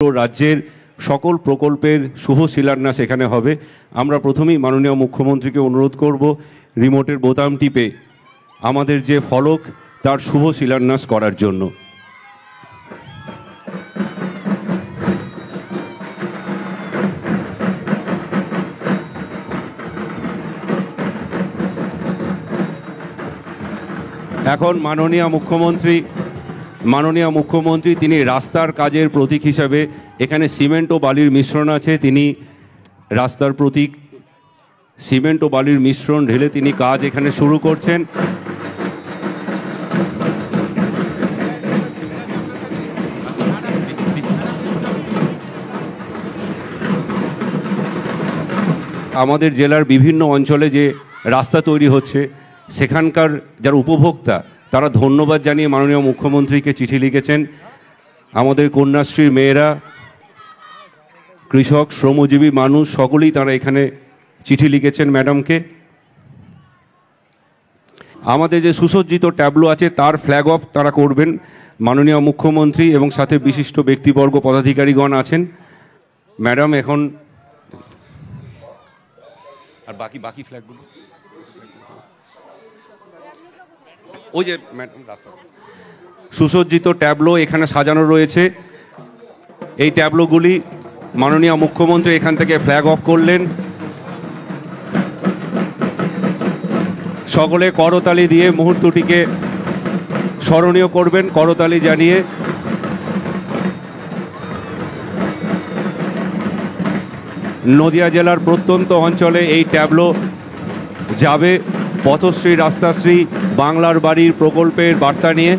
রাজ্যের সকল প্রকল্পের শুভ শিলান্যাস এখানে হবে। আমরা প্রথমেই মাননীয় মুখ্যমন্ত্রীকে অনুরোধ করব রিমোটের বোতাম টিপে আমাদের যে ফলক তার শুভ শিলান্যাস করার জন্য। এখন মাননীয় মুখ্যমন্ত্রী তিনি রাস্তার কাজের প্রতীক হিসাবে এখানে সিমেন্ট ও বালির মিশ্রণ আছে, তিনি রাস্তার প্রতীক সিমেন্ট ও বালির মিশ্রণ ঢেলে তিনি কাজ এখানে শুরু করছেন। আমাদের জেলার বিভিন্ন অঞ্চলে যে রাস্তা তৈরি হচ্ছে সেখানকার যারা উপভোক্তা তারা ধন্যবাদ জানিয়ে মাননীয় মুখ্যমন্ত্রীকে চিঠি লিখেছেন। আমাদের কন্যাশ্রীর মেয়েরা, কৃষক, শ্রমজীবী মানুষ সকলেই তারা এখানে চিঠি লিখেছেন ম্যাডামকে। আমাদের যে সুসজ্জিত ট্যাবলো আছে তার ফ্ল্যাগ অফ তারা করবেন মাননীয় মুখ্যমন্ত্রী এবং সাথে বিশিষ্ট ব্যক্তিবর্গ পদাধিকারীগণ আছেন। ম্যাডাম এখন আর বাকি ফ্ল্যাগগুলো ওই যে রাস্তা সুসজ্জিত ট্যাবলো এখানে সাজানো রয়েছে। এই ট্যাবলোগুলি মাননীয় মুখ্যমন্ত্রী এখান থেকে ফ্ল্যাগ অফ করলেন। সকলে করতালি দিয়ে মুহূর্তটিকে স্মরণীয় করবেন, করতালি জানিয়ে। নদিয়া জেলার প্রত্যন্ত অঞ্চলে এই ট্যাবলো যাবে পথশ্রী, রাস্তাশ্রী, বাংলার বাড়ির প্রকল্পের বার্তা নিয়ে।